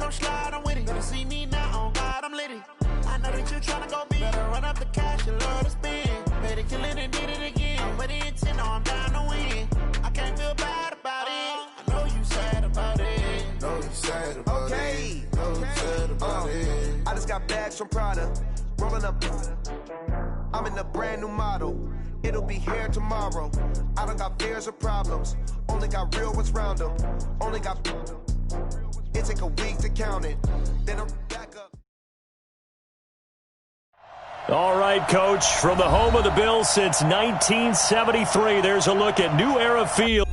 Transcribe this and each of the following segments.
don't slide, I'm with it. Better see me now, on God, I'm litty. I know that you tryna go big. Better run up the cash, you love to spend. Better kill it and did it again. I'm with the intent, no, I'm down to win. I can't feel bad about it. I know you sad about it. Know you sad about it. Know you sad about it. I just got bags from Prada. Rolling up. I'm in a brand new model. It'll be here tomorrow. I don't got fears or problems. Only got real ones round them. Only got. It take a week to count it. Then I'm back up. All right, Coach, from the home of the Bills since 1973, there's a look at New Era Field.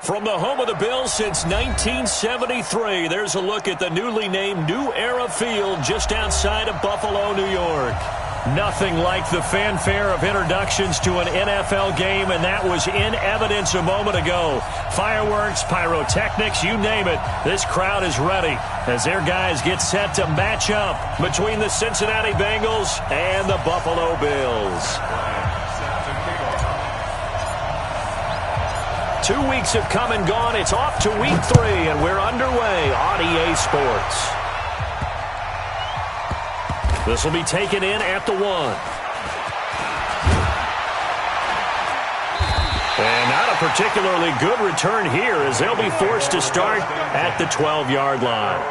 From the home of the Bills since 1973, there's a look at the newly named New Era Field just outside of Buffalo, New York. Nothing like the fanfare of introductions to an NFL game, and that was in evidence a moment ago. Fireworks, pyrotechnics, you name it. This crowd is ready as their guys get set to match up between the Cincinnati Bengals and the Buffalo Bills. 2 weeks have come and gone. It's off to week 3, and we're underway on EA Sports. This will be taken in at the 1. And not a particularly good return here as they'll be forced to start at the 12-yard line.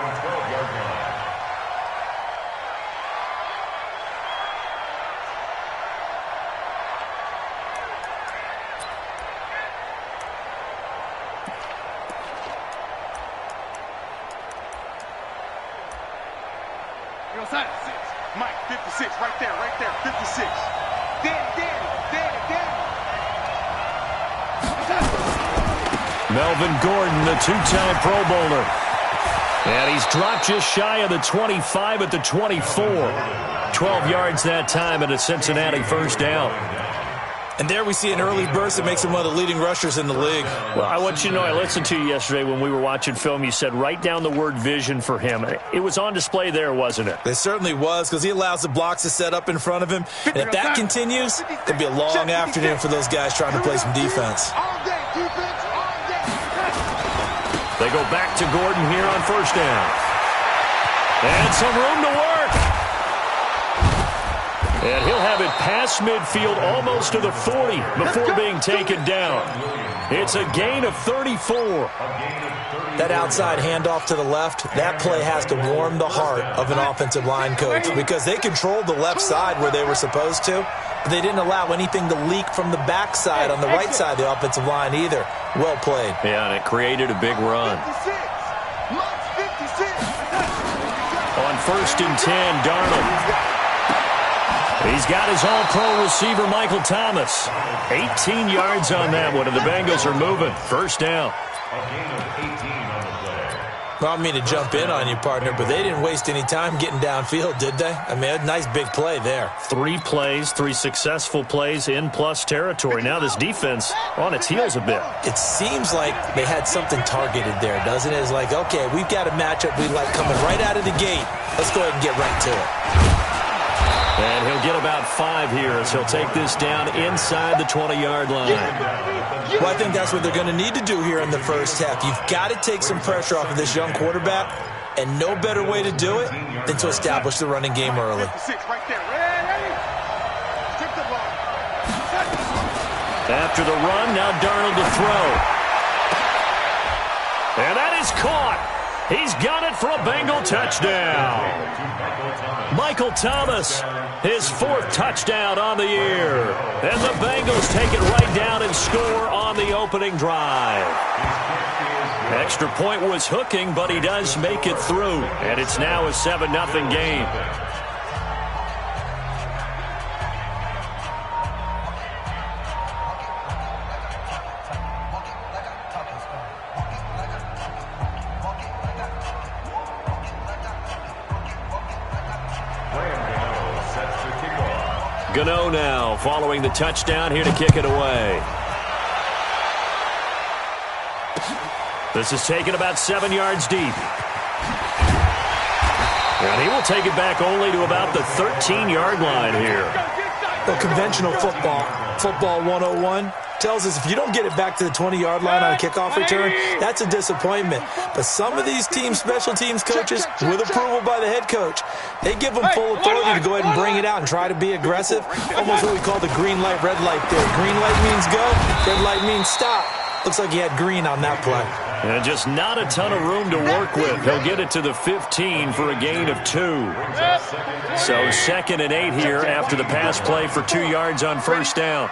Mike, 56, right there, 56. Danny. Melvin Gordon, the two-time Pro Bowler. And he's dropped just shy of the 25 at the 24. 12 yards that time and a Cincinnati first down. And there we see an early burst that makes him one of the leading rushers in the league. Well, I want you to know, I listened to you yesterday when we were watching film. You said write down the word vision for him. It was on display there, wasn't it? It certainly was, because he allows the blocks to set up in front of him. And if that continues, it'll be a long afternoon for those guys trying to play some defense. They go back to Gordon here on first down. And some room to work. And he'll have it past midfield almost to the 40 before being taken down. It's a gain of 34. That outside handoff to the left, that play has to warm the heart of an offensive line coach because they controlled the left side where they were supposed to, but they didn't allow anything to leak from the backside on the right side of the offensive line either. Well played. Yeah, and it created a big run. On 1st and 10, Darnold. He's got his all-pro receiver, Michael Thomas. 18 yards on that one, and the Bengals are moving. First down. Well, I don't mean to jump in on you, partner, but they didn't waste any time getting downfield, did they? I mean, a nice big play there. 3 plays, 3 successful plays in plus territory. Now this defense on its heels a bit. It seems like they had something targeted there, doesn't it? It's like, okay, we've got a matchup we like coming right out of the gate. Let's go ahead and get right to it. And he'll get about 5 here as he'll take this down inside the 20-yard line. Well, I think that's what they're going to need to do here in the first half. You've got to take some pressure off of this young quarterback, and no better way to do it than to establish the running game early. After the run, now Darnold to throw. And that is caught. He's got it for a Bengal touchdown. Michael Thomas, his 4th touchdown on the year. And the Bengals take it right down and score on the opening drive. Extra point was hooking, but he does make it through. And it's now a 7-0 game. Gano now following the touchdown here to kick it away. This is taken about 7 yards deep. And he will take it back only to about the 13-yard line here. Well, conventional football 101, tells us if you don't get it back to the 20-yard line on a kickoff return, that's a disappointment. But some of these team special teams coaches, with approval by the head coach, they give them full authority to go ahead and bring it out and try to be aggressive. Almost what we call the green light, red light theory. Green light means go, red light means stop. Looks like he had green on that play. And just not a ton of room to work with. He'll get it to the 15 for a gain of 2. So 2nd and 8 here after the pass play for 2 yards on first down.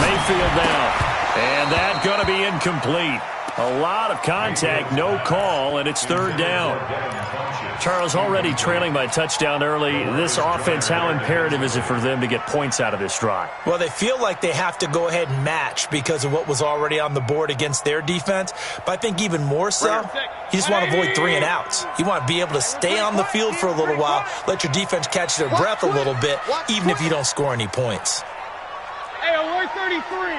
Mayfield now. And that's going to be incomplete. A lot of contact, no call, and it's 3rd down. Charles, already trailing by touchdown early. This offense, how imperative is it for them to get points out of this drive? Well, they feel like they have to go ahead and match because of what was already on the board against their defense. But I think even more so, you just want to avoid 3 and outs. You want to be able to stay on the field for a little while, let your defense catch their breath a little bit, even if you don't score any points. Hey, alert 33.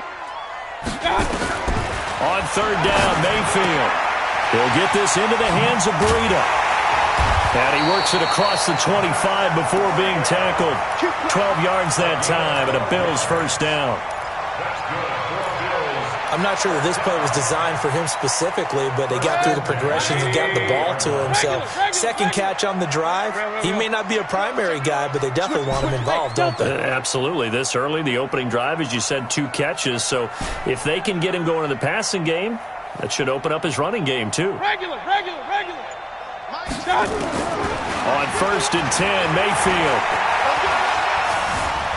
On 3rd down, Mayfield. He'll get this into the hands of Burrito. And he works it across the 25 before being tackled. 12 yards that time, and a Bills first down. I'm not sure that this play was designed for him specifically, but they got through the progressions and got the ball to him. So 2nd catch on the drive. He may not be a primary guy, but they definitely want him involved, don't they? Absolutely. This early, the opening drive, as you said, 2 catches. So if they can get him going in the passing game, that should open up his running game too. Regular. On 1st and 10, Mayfield.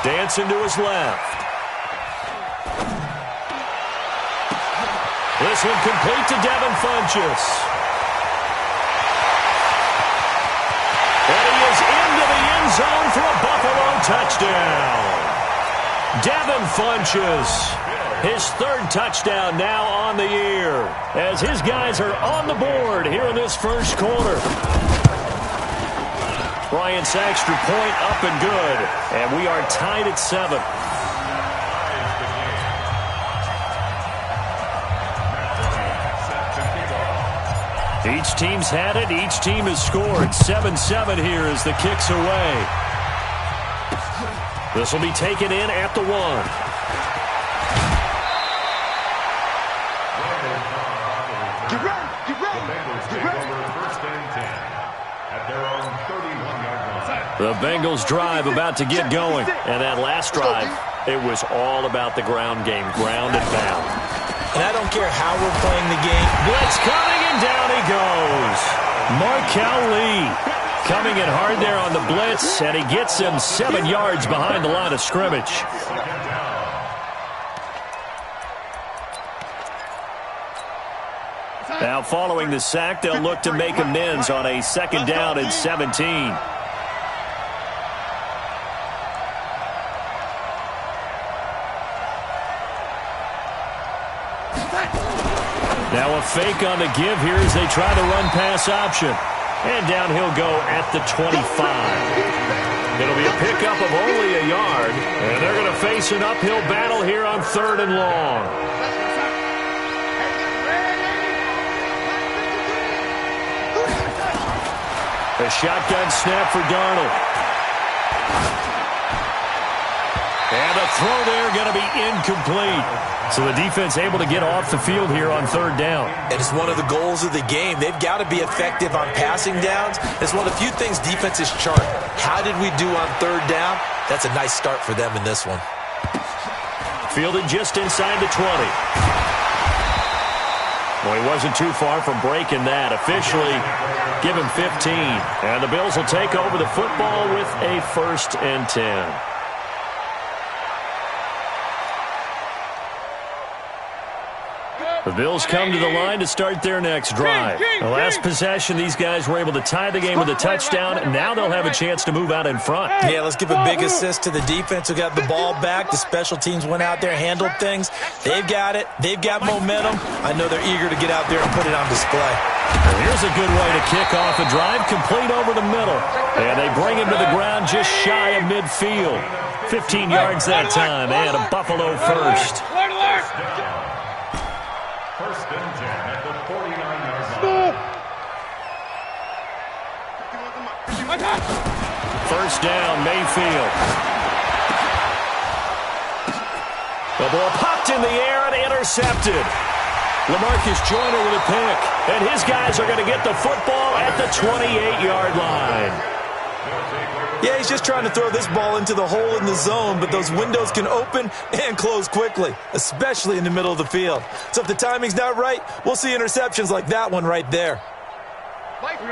Dancing to his left. This one complete to Devin Funchess. And he is into the end zone for a Buffalo touchdown. Devin Funchess, his 3rd touchdown now on the year, as his guys are on the board here in this first quarter. Bryant's extra point up and good, and we are tied at 7. Each team's had it. Each team has scored. 7-7 here as the kick's away. This will be taken in at the 1. The Bengals drive about to get going. And that last drive, it was all about the ground game, ground and pound. And I don't care how we're playing the game. Blitz coming, and down he goes. Markel Lee coming in hard there on the blitz, and he gets him 7 yards behind the line of scrimmage. Now following the sack, they'll look to make amends on a 2nd down and 17. Now a fake on the give here as they try the run-pass option. And down he'll go at the 25. It'll be a pickup of only a yard, and they're going to face an uphill battle here on 3rd and long. A shotgun snap for Darnold. And the throw there going to be incomplete. So the defense able to get off the field here on 3rd down. And it's one of the goals of the game. They've got to be effective on passing downs. It's one of the few things defenses chart. How did we do on 3rd down? That's a nice start for them in this one. Fielded just inside the 20. Well, he wasn't too far from breaking that. Officially, give him 15. And the Bills will take over the football with a 1st and 10. The Bills come to the line to start their next drive. The last possession, these guys were able to tie the game with a touchdown, and now they'll have a chance to move out in front. Yeah, let's give a big assist to the defense who got the ball back. The special teams went out there, handled things. They've got it. They've got momentum. I know they're eager to get out there and put it on display. And here's a good way to kick off a drive, complete over the middle. And they bring him to the ground just shy of midfield. 15 yards that time, and a Buffalo first. First and 10 at the 49-yard line. First down, Mayfield. The ball popped in the air and intercepted. LaMarcus Joyner with a pick. And his guys are going to get the football at the 28-yard line. Yeah, he's just trying to throw this ball into the hole in the zone, but those windows can open and close quickly, especially in the middle of the field. So if the timing's not right, we'll see interceptions like that one right there.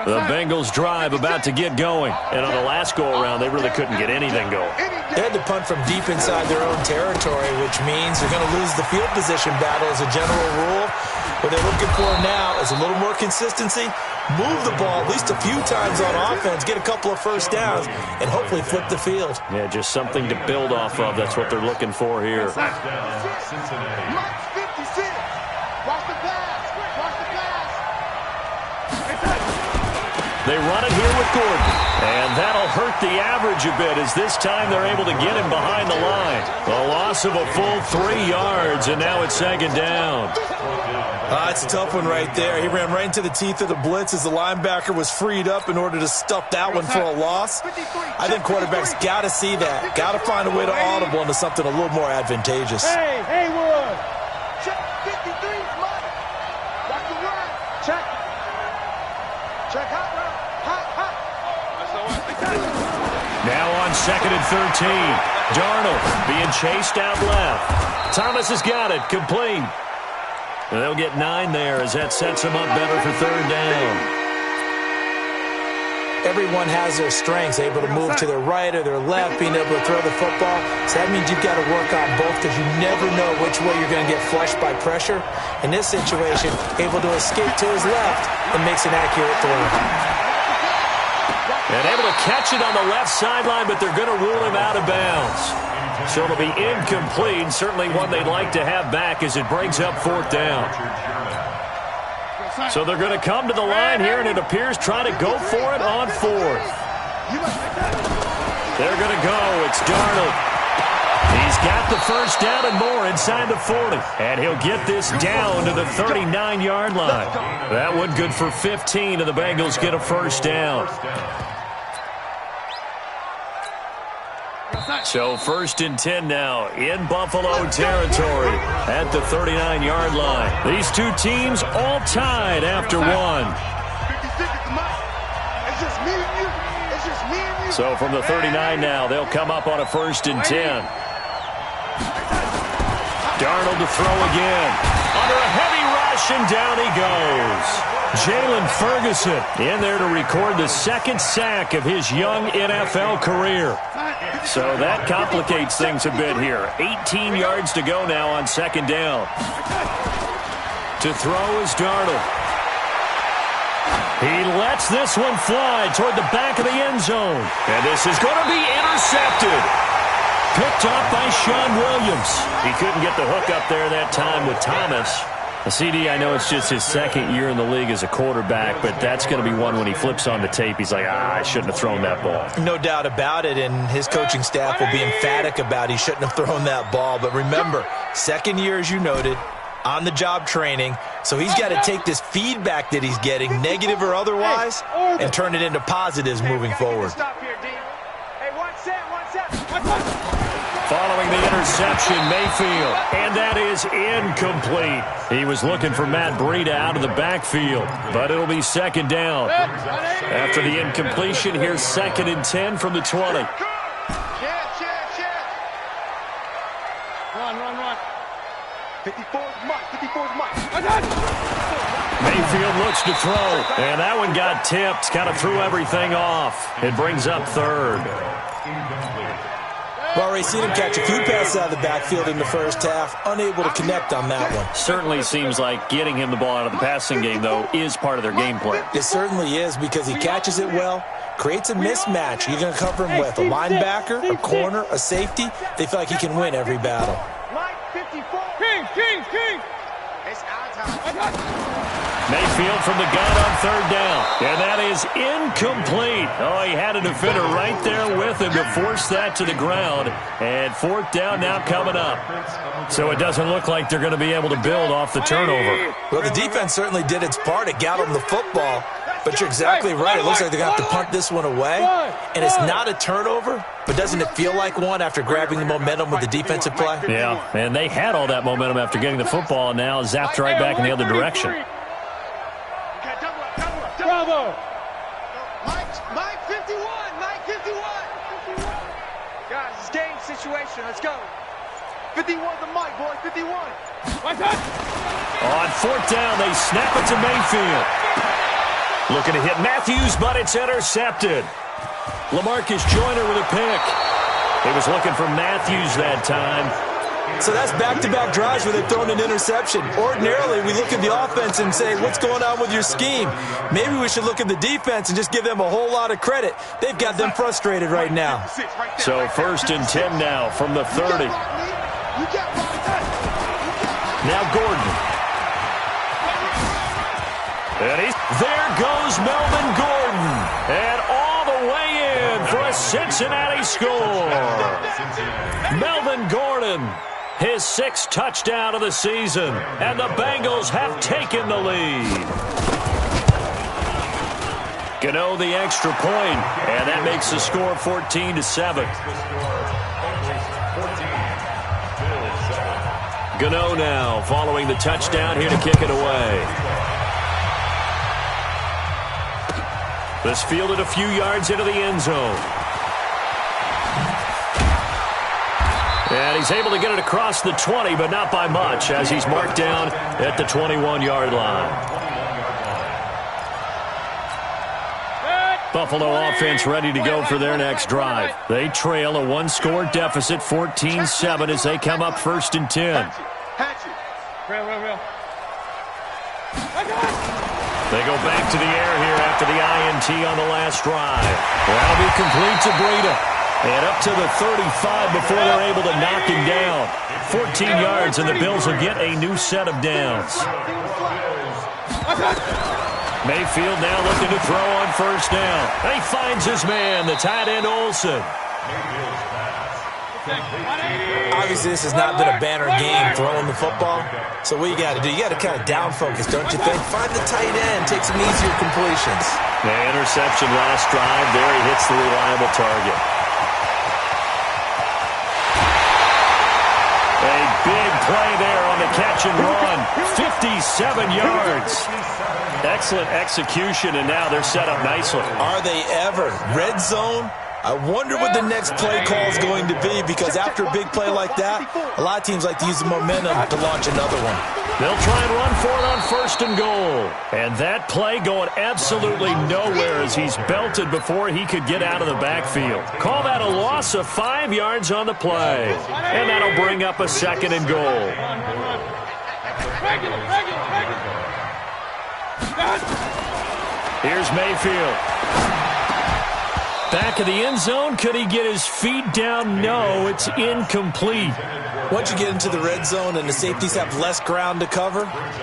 The Bengals drive about to get going. And on the last go-around, they really couldn't get anything going. They had to punt from deep inside their own territory, which means they're going to lose the field position battle as a general rule. What they're looking for now is a little more consistency, move the ball at least a few times on offense, get a couple of first downs, and hopefully flip the field. Yeah, just something to build off of. That's what they're looking for here. They run it here with Gordon. And that'll hurt the average a bit as this time they're able to get him behind the line. A loss of a full 3 yards, and now it's 2nd down. It's a tough one right there. He ran right into the teeth of the blitz as the linebacker was freed up in order to stuff that one for a loss. I think quarterbacks got to see that. Got to find a way to audible into something a little more advantageous. Hey, Haywood. Check 53, Mike. That's the run. Check. Check hot run. Hot. Now on 2nd and 13. Darnold being chased out left. Thomas has got it. Complete. And they'll get 9 there as that sets them up better for 3rd down. Everyone has their strengths, able to move to their right or their left, being able to throw the football. So that means you've got to work on both because you never know which way you're going to get flushed by pressure. In this situation, able to escape to his left and makes an accurate throw. And able to catch it on the left sideline, but they're going to rule him out of bounds. So it'll be incomplete, certainly one they'd like to have back as it brings up 4th down. So they're going to come to the line here, and it appears trying to go for it on 4th. They're going to go. It's Darnold. He's got the first down and more inside the 40. And he'll get this down to the 39-yard line. That one good for 15, and the Bengals get a first down. So 1st and 10 now in Buffalo territory at the 39-yard line. These two teams all tied after one. So from the 39 now, they'll come up on a 1st and 10. Darnold to throw again. Under a heavy rush, and down he goes. Jalen Ferguson in there to record the 2nd sack of his young NFL career. So that complicates things a bit here. 18 yards to go now on 2nd down. To throw is Darnold. He lets this one fly toward the back of the end zone. And this is going to be intercepted. Picked up by Sean Williams. He couldn't get the hook up there that time with Thomas. CD, I know it's just his second year in the league as a quarterback, but that's going to be one when he flips on the tape. He's like, I shouldn't have thrown that ball. No doubt about it, and his coaching staff will be emphatic about he shouldn't have thrown that ball. But remember, second year, as you noted, on-the-job training, so he's got to take this feedback that he's getting, negative or otherwise, and turn it into positives moving forward. Following the interception, Mayfield, and that is incomplete. He was looking for Matt Breida out of the backfield, but it'll be second down. After the incompletion, here's 2nd and 10 from the 20. Run. 54's Mike. 54's Mike. Mayfield looks to throw, and that one got tipped, kind of threw everything off. It brings up 3rd. We've already seen him catch a few passes out of the backfield in the first half, unable to connect on that one. Certainly seems like getting him the ball out of the passing game, though, is part of their game plan. It certainly is, because he catches it well, creates a mismatch. You're going to cover him with a linebacker, a corner, a safety. They feel like he can win every battle. Mike 54. King. It's our time. Mayfield from the gun on 3rd down. And that is incomplete. Oh, he had a defender right there with him to force that to the ground. And 4th down now coming up. So it doesn't look like they're going to be able to build off the turnover. Well, the defense certainly did its part. It got them the football. But you're exactly right. It looks like they're going to have to punt this one away. And it's not a turnover, but doesn't it feel like one after grabbing the momentum with the defensive play? Yeah, and they had all that momentum after getting the football, and now zapped right back in the other direction. Bravo! Mike 51! Mike 51! Guys, it's game situation. Let's go. 51's the Mike, boy. 51. On 4th down, they snap it to Mayfield. Looking to hit Matthews, but it's intercepted. LaMarcus Joyner with a pick. He was looking for Matthews that time. So that's back-to-back drives where they've thrown an interception. Ordinarily, we look at the offense and say, what's going on with your scheme? Maybe we should look at the defense and just give them a whole lot of credit. They've got them frustrated right now. So 1st and 10 now from the 30. Now Gordon. And there goes Melvin Gordon. And all the way in for a Cincinnati score. Melvin Gordon, his 6th touchdown of the season. And the Bengals have taken the lead. Gano the extra point, and that makes the score 14-7. Gano now following the touchdown here to kick it away. This fielded a few yards into the end zone. And he's able to get it across the 20, but not by much, as he's marked down at the 21-yard line. Buffalo offense ready to go for their next drive. They trail a 1-score deficit, 14-7, as they come up 1st and 10. Real. They go back to the air here after the INT on the last drive. That'll be complete to Breida. And up to the 35 before they're able to knock him down. 14 yards, and the Bills will get a new set of downs. Mayfield now looking to throw on 1st down. And he finds his man, the tight end Olsen. Obviously, this has not been a banner game throwing the football. So what you got to do, you got to kind of down focus, don't you think? Find the tight end, take some easier completions. The interception last drive, there he hits the reliable target. A big play there on the catch and run. 57 yards. Excellent execution, and now they're set up nicely. Are they ever? Red zone? I wonder what the next play call is going to be, because after a big play like that, a lot of teams like to use the momentum to launch another one. They'll try and run for it on 1st and goal. And that play going absolutely nowhere as he's belted before he could get out of the backfield. Call that a loss of 5 yards on the play. And that'll bring up a 2nd and goal. Here's Mayfield. Back of the end zone. Could he get his feet down? No, it's incomplete. Once you get into the red zone and the safeties have less ground to cover,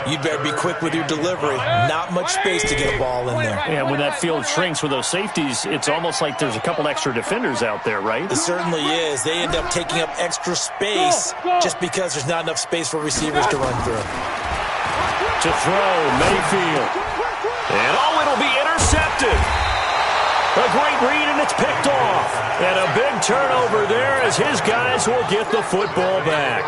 you'd better be quick with your delivery. Not much space to get a ball in there. And when that field shrinks with those safeties, it's almost like there's a couple extra defenders out there, right? It certainly is. They end up taking up extra space just because there's not enough space for receivers to run through. To throw, Mayfield. And it'll be intercepted. A great read, and it's picked off. And a big turnover there as his guys will get the football back.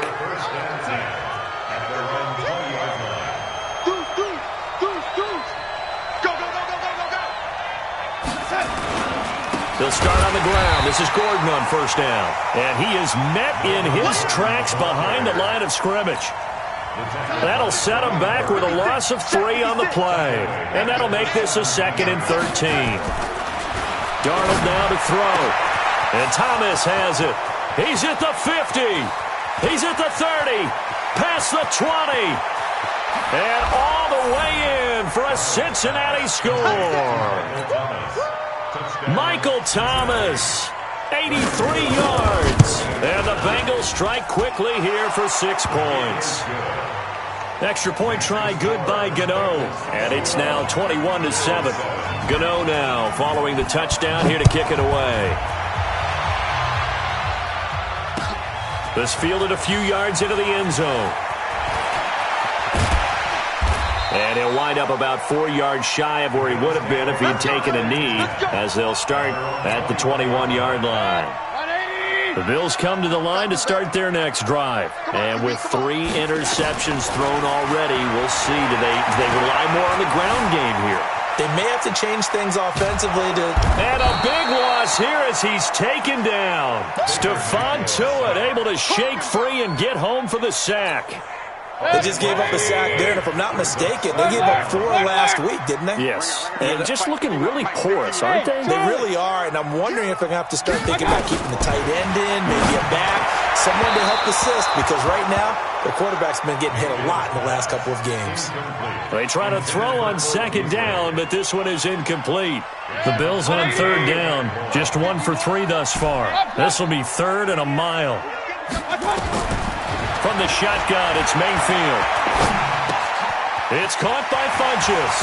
They'll start on the ground. This is Gordon on first down. And he is met in his tracks behind the line of scrimmage. That'll set him back with a loss of 3 on the play. And that'll make this a 2nd and 13. Darnold now to throw. And Thomas has it. He's at the 50. He's at the 30. Past the 20. And all the way in for a Cincinnati score. Michael Thomas, 83 yards. And the Bengals strike quickly here for 6 points. Extra point try good by Gano. And it's now 21-7. Gano now following the touchdown here to kick it away. This fielded a few yards into the end zone. And he'll wind up about 4 yards shy of where he would have been if he'd taken a knee, as they'll start at the 21-yard line. The Bills come to the line to start their next drive. And with 3 interceptions thrown already, we'll see. Do they rely more on the ground game here? They may have to change things offensively to... And a big loss here as he's taken down. Stephon Tuitt able to shake free and get home for the sack. They just gave up a sack there, and if I'm not mistaken, they gave up 4 last week, didn't they? Yes. And just looking really porous, aren't they? They really are, and I'm wondering if they're going to have to start thinking about keeping the tight end in, maybe a back, someone to help assist, because right now, the quarterback's been getting hit a lot in the last couple of games. They try to throw on 2nd down, but this one is incomplete. The Bills on 3rd down, just 1 for 3 thus far. This will be 3rd and a mile. From the shotgun, it's Mayfield. It's caught by Funchess.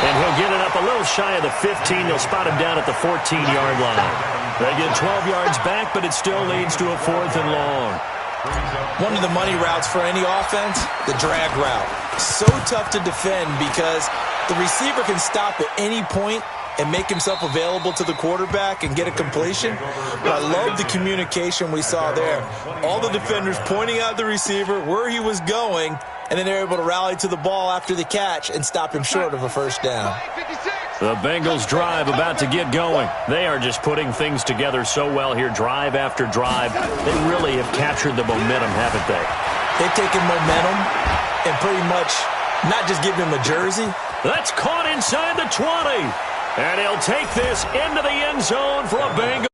And he'll get it up a little shy of the 15. They'll spot him down at the 14-yard line. They get 12 yards back, but it still leads to a 4th and long. One of the money routes for any offense, the drag route. So tough to defend because the receiver can stop at any point and make himself available to the quarterback and get a completion. But I love the communication we saw there. All the defenders pointing out the receiver, where he was going, and then they're able to rally to the ball after the catch and stop him short of a first down. The Bengals drive about to get going. They are just putting things together so well here, drive after drive. They really have captured the momentum, haven't they? They've taken momentum and pretty much not just given him a jersey. That's caught inside the 20. And he'll take this into the end zone for a Bengals.